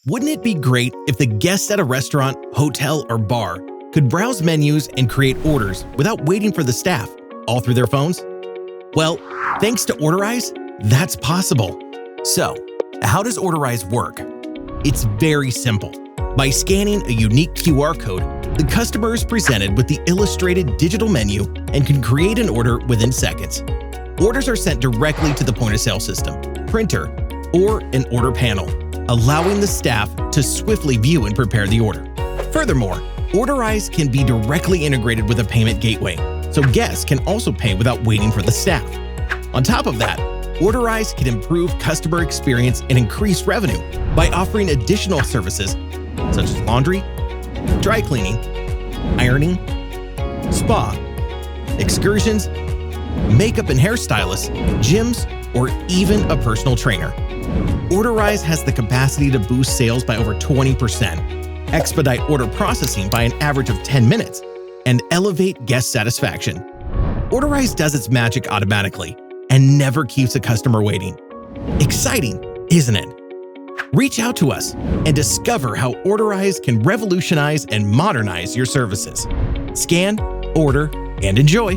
Wouldn't it be great if the guests at a restaurant, hotel, or bar could browse menus and create orders without waiting for the staff, all through their phones? Well, thanks to ORDERIZE, that's possible. So, how does ORDERIZE work? It's very simple. By scanning a unique QR code, the customer is presented with the illustrated digital menu and can create an order within seconds. Orders are sent directly to the point-of-sale system, printer, or an order panel, allowing the staff to swiftly view and prepare the order. Furthermore, ORDERIZE can be directly integrated with a payment gateway, so guests can also pay without waiting for the staff. On top of that, ORDERIZE can improve customer experience and increase revenue by offering additional services such as laundry, dry cleaning, ironing, spa, excursions, makeup and hairstylists, gyms, or even a personal trainer. ORDERIZE has the capacity to boost sales by over 20%, expedite order processing by an average of 10 minutes, and elevate guest satisfaction. ORDERIZE does its magic automatically and never keeps a customer waiting. Exciting, isn't it? Reach out to us and discover how ORDERIZE can revolutionize and modernize your services. Scan, order, and enjoy.